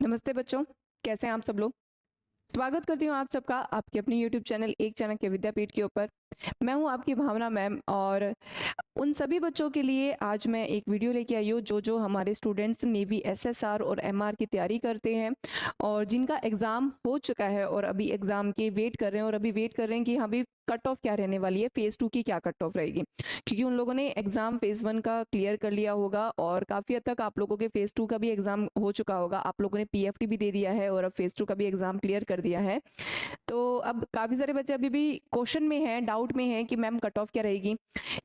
नमस्ते बच्चों, कैसे हैं आप सब लोग। स्वागत करती हूँ आप सबका आपके अपने यूट्यूब चैनल एक चाणक्य विद्यापीठ के ऊपर। मैं हूँ आपकी भावना मैम और उन सभी बच्चों के लिए आज मैं एक वीडियो लेके आई हूँ जो हमारे स्टूडेंट्स नेवी एसएसआर और एमआर की तैयारी करते हैं और जिनका एग्ज़ाम हो चुका है और अभी एग्ज़ाम के वेट कर रहे हैं और अभी वेट कर रहे हैं कि हाँ भाई कट ऑफ क्या रहने वाली है, फेज़ 2 की क्या कट ऑफ रहेगी। क्योंकि उन लोगों ने एग्ज़ाम फेज़ 1 का क्लियर कर लिया होगा और काफ़ी हद तक आप लोगों के फेज़ 2 का भी एग्ज़ाम हो चुका होगा। आप लोगों ने पीएफटी भी दे दिया है और अब फेज़ 2 का भी एग्ज़ाम क्लियर कर दिया है। तो अब काफ़ी सारे बच्चे अभी भी क्वेश्चन में हैं, डाउट में हैं कि मैम कट ऑफ क्या रहेगी?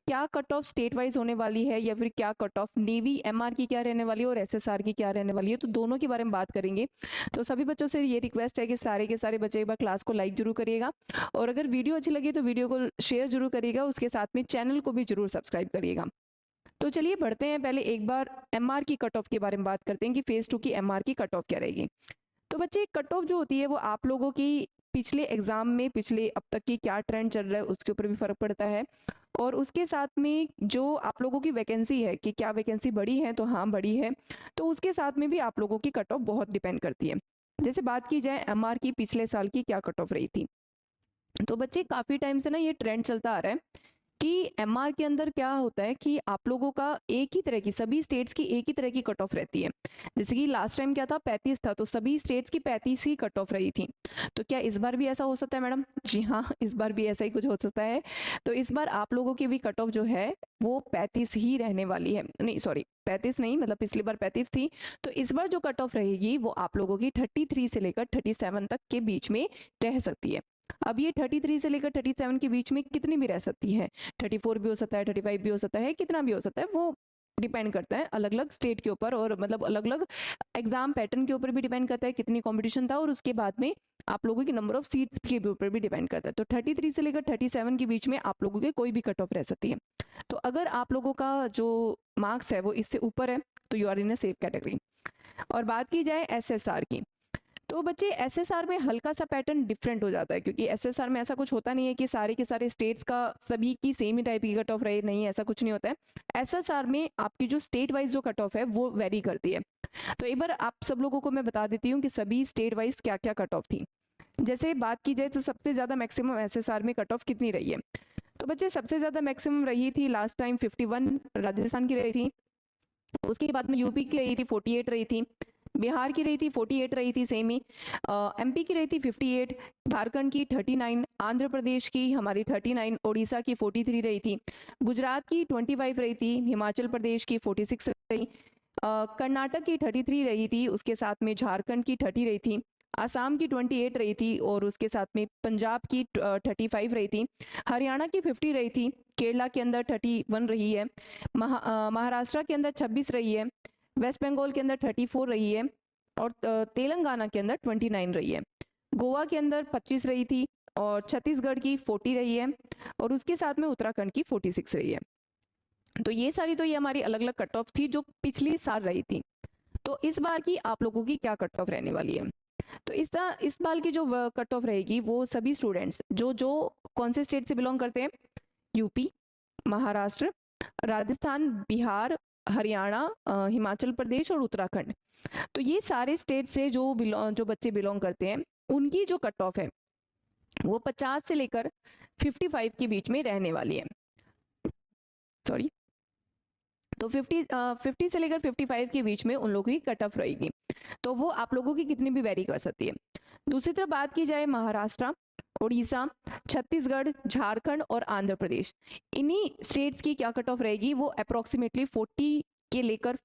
क्या कट ऑफ स्टेट वाइज़ होने वाली है या फिर क्या कट ऑफ नेवी एमआर की क्या रहने वाली है और एसएसआर की क्या रहने वाली है? तो दोनों के बारे में बात करेंगे। तो सभी बच्चों से ये रिक्वेस्ट है कि सारे के सारे बच्चे एक बार क्लास को लाइक ज़रूर करिएगा और अगर वीडियो अच्छी लगी तो वीडियो को शेयर ज़रूर करिएगा, उसके साथ में चैनल को भी ज़रूर सब्सक्राइब करिएगा। तो चलिए बढ़ते हैं, पहले एक बार एमआर की कट ऑफ के बारे में बात करते हैं कि फेज़ 2 की एमआर की कट ऑफ क्या रहेगी। तो बच्चे कट ऑफ जो होती है वो आप लोगों की पिछले एग्जाम में पिछले अब तक की क्या ट्रेंड चल रहा है उसके ऊपर भी फर्क पड़ता है और उसके साथ में जो आप लोगों की वैकेंसी है कि क्या वैकेंसी बढ़ी है तो हाँ बढ़ी है, तो उसके साथ में भी आप लोगों की कट ऑफ बहुत डिपेंड करती है। जैसे बात की जाए एमआर की पिछले साल की क्या कट ऑफ रही थी, तो बच्चे काफी टाइम से ना ये ट्रेंड चलता आ रहा है कि एमआर के अंदर क्या होता है कि आप लोगों का एक ही तरह की सभी स्टेट्स की एक ही तरह की कट ऑफ रहती है। जैसे कि लास्ट टाइम क्या था 35 था, तो सभी स्टेट्स की 35 ही कट ऑफ रही थी। तो क्या इस बार भी ऐसा हो सकता है मैडम? जी हाँ, इस बार भी ऐसा ही कुछ हो सकता है। तो इस बार आप लोगों की भी कट ऑफ जो है वो 35 ही रहने वाली है। नहीं सॉरी, 35 नहीं, मतलब पिछली बार 35 थी। तो इस बार जो कट ऑफ रहेगी वो आप लोगों की 33 से लेकर 37 तक के बीच में रह सकती है। अब ये 33 से लेकर 37 के बीच में कितनी भी रह सकती है, 34 भी हो सकता है, 35 भी हो सकता है, कितना भी हो सकता है, वो डिपेंड करता है अलग अलग स्टेट के ऊपर और मतलब अलग अलग एग्जाम पैटर्न के ऊपर भी डिपेंड करता है कितनी कंपटीशन था और उसके बाद में आप लोगों की नंबर ऑफ सीट्स के ऊपर भी डिपेंड करता है। तो 33 से लेकर 37 के बीच में आप लोगों के कोई भी कट ऑफ रह सकती है। तो अगर आप लोगों का जो मार्क्स है वो इससे ऊपर है तो you are in a safe category. और बात की जाए एसएसआर की, तो बच्चे एसएसआर में हल्का सा पैटर्न डिफरेंट हो जाता है क्योंकि एसएसआर में ऐसा कुछ होता नहीं है कि सारे के सारे स्टेट्स का सभी की सेम ही टाइप की कट ऑफ रहे, नहीं ऐसा कुछ नहीं होता है। एसएसआर में आपकी जो स्टेट वाइज जो कट ऑफ है वो वेरी करती है। तो एक बार आप सब लोगों को मैं बता देती हूँ कि सभी स्टेट वाइज क्या क्या कट ऑफ थी। जैसे बात की जाए तो सबसे ज्यादा मैक्सिमम एसएसआर में कट ऑफ कितनी रही है, तो बच्चे सबसे ज्यादा मैक्सिमम रही थी लास्ट टाइम 51 राजस्थान की रही थी। उसके बाद में यूपी की रही थी 48 रही थी, बिहार की रही थी 48 रही थी सेम ही, एमपी की रही थी 58, झारखंड की 39, आंध्र प्रदेश की हमारी 39, उड़ीसा की 43 रही थी, गुजरात की 25 रही थी, हिमाचल प्रदेश की 46 रही, कर्नाटक की 33 रही थी, उसके साथ में झारखंड की 30 रही थी, आसाम की 28 रही थी और उसके साथ में पंजाब की 35 रही थी, हरियाणा की 50 रही थी, केरला के अंदर 31 रही है, महाराष्ट्र के अंदर 26 रही है, वेस्ट बंगाल के अंदर 34 रही है और तेलंगाना के अंदर 29 रही है, गोवा के अंदर 25 रही थी और छत्तीसगढ़ की 40 रही है और उसके साथ में उत्तराखंड की 46 रही है। तो ये सारी तो ये हमारी अलग अलग कट ऑफ थी जो पिछली साल रही थी। तो इस बार की आप लोगों की क्या कट ऑफ रहने वाली है, तो इस बार की जो कट ऑफ रहेगी वो सभी स्टूडेंट्स जो जो कौन से स्टेट से बिलोंग करते हैं, यूपी, महाराष्ट्र, राजस्थान, बिहार, हरियाणा, हिमाचल प्रदेश और उत्तराखंड, तो ये सारे स्टेट से जो बच्चे बिलोंग करते हैं उनकी जो कट ऑफ है वो 50 से लेकर 55 के बीच में रहने वाली है। सॉरी, तो 50 से लेकर 55 के बीच में उन लोगों की कट ऑफ रहेगी। तो वो आप लोगों की कितनी भी वेरी कर सकती है। दूसरी तरफ बात की जाए महाराष्ट्र, उड़ीसा, छत्तीसगढ़, झारखंड और आंध्र प्रदेश, इन्हीं स्टेट्स की क्या कट ऑफ रहेगी, वो अप्रोक्सीमेटली 40 के लेकर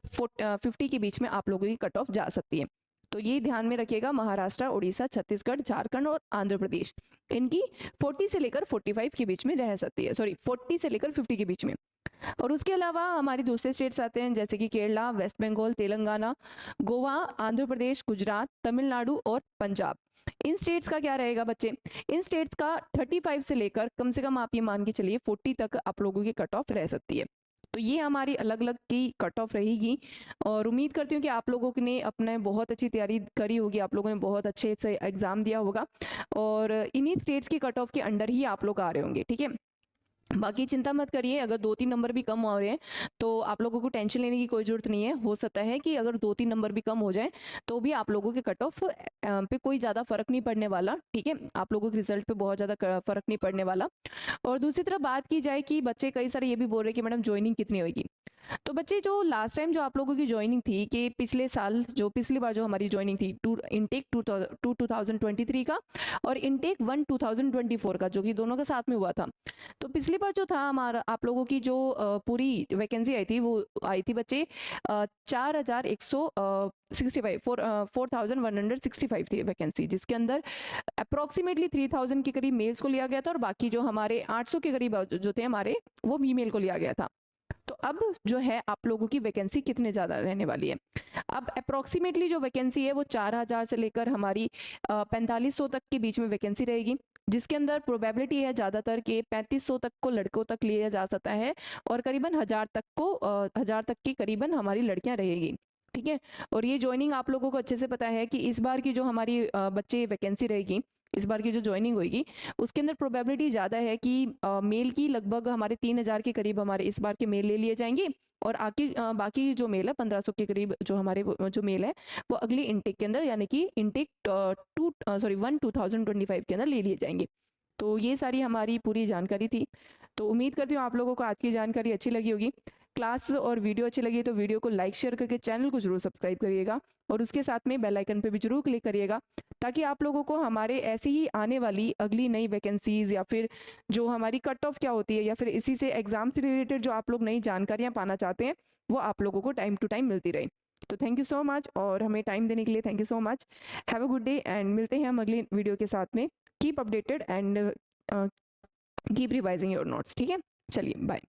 50 के बीच में आप लोगों की कट ऑफ जा सकती है। तो ये ध्यान में रखिएगा, महाराष्ट्र, उड़ीसा, छत्तीसगढ़, झारखंड और आंध्र प्रदेश, इनकी 40 से लेकर 45 के बीच में रह सकती है, सॉरी 40 से लेकर 50 के बीच में। और उसके अलावा हमारे दूसरे स्टेट्स आते हैं जैसे कि केरला, वेस्ट बंगाल, तेलंगाना, गोवा, आंध्र प्रदेश, गुजरात, तमिलनाडु और पंजाब। इन स्टेट्स का क्या रहेगा बच्चे, इन स्टेट्स का 35 से लेकर कम से कम आप ये मान के चलिए 40 तक आप लोगों की कट ऑफ रह सकती है। तो ये हमारी अलग अलग की कट ऑफ रहेगी और उम्मीद करती हूँ कि आप लोगों ने अपने बहुत अच्छी तैयारी करी होगी, आप लोगों ने बहुत अच्छे से एग्जाम दिया होगा और इन्हीं स्टेट्स की कट ऑफ के अंडर ही आप लोग आ रहे होंगे, ठीक है। बाकी चिंता मत करिए, अगर 2-3 नंबर भी कम हो रहे हैं, तो आप लोगों को टेंशन लेने की कोई ज़रूरत नहीं है। हो सकता है कि अगर 2-3 नंबर भी कम हो जाएँ, तो भी आप लोगों के कट ऑफ पे कोई ज़्यादा फ़र्क नहीं पड़ने वाला, ठीक है? आप लोगों के रिज़ल्ट पे बहुत ज़्यादा क फ़र्क नहीं पड़ने वाला। और दूसरी तरफ बात की जाए कि बच्चे कई सारे ये भी बोल रहे हैं कि मैडम जॉइनिंग कितनी होएगी? तो बच्चे जो लास्ट टाइम जो आप लोगों की जॉइनिंग थी कि पिछले साल जो पिछली बार जो हमारी जॉइनिंग थी टू इनटेक 2023 का और इनटेक 1 2024 का, जो कि दोनों का साथ में हुआ था। तो पिछली बार जो था हमारा आप लोगों की जो पूरी वैकेंसी आई थी वो आई थी बच्चे 4165 4165 थी वैकेंसी, जिसके अंदर अप्रोक्सीमेटली 3000 के करीब मेल्स को लिया गया था और बाकी जो हमारे 800 के करीब जो थे हमारे वो फीमेल को लिया गया था। तो अब जो है आप लोगों की वैकेंसी कितने ज़्यादा रहने वाली है। अब अप्रोक्सीमेटली जो वैकेंसी है वो 4000 से लेकर हमारी 4500 तक के बीच में वैकेंसी रहेगी, जिसके अंदर प्रोबेबिलिटी है ज़्यादातर कि 3500 तक को लड़कों तक लिया जा सकता है और करीबन 1000 तक की करीबन हमारी लड़कियां रहेगी। ठीक है। और ये ज्वाइनिंग आप लोगों को अच्छे से पता है कि इस बार की जो हमारी बच्चे वैकेंसी रहेगी, इस बार की जो ज्वाइनिंग होगी उसके अंदर प्रोबेबिलिटी ज़्यादा है कि मेल की लगभग हमारे 3000 के करीब हमारे इस बार के मेल ले लिए जाएंगे और बाकी जो मेल है 1500 के करीब जो हमारे जो मेल है वो अगली इनटेक के अंदर यानी कि इनटेक 2025 के अंदर ले लिए जाएंगे। तो ये सारी हमारी पूरी जानकारी थी। तो उम्मीद करती हूँ आप लोगों को आज की जानकारी अच्छी लगी होगी। क्लास और वीडियो अच्छी लगी तो वीडियो को लाइक शेयर करके चैनल को जरूर सब्सक्राइब करिएगा और उसके साथ में बेल आइकन पे भी जरूर क्लिक करिएगा, ताकि आप लोगों को हमारे ऐसी ही आने वाली अगली नई वैकेंसीज या फिर जो हमारी कट ऑफ क्या होती है या फिर इसी से एग्जाम से रिलेटेड जो आप लोग नई जानकारियां पाना चाहते हैं वो आप लोगों को टाइम टू टाइम मिलती रहे। तो थैंक यू सो मच और हमें टाइम देने के लिए thank you so much. Have a good day and मिलते हैं हम अगली वीडियो के साथ में। Keep updated and keep revising your notes. ठीक है, चलिए बाय।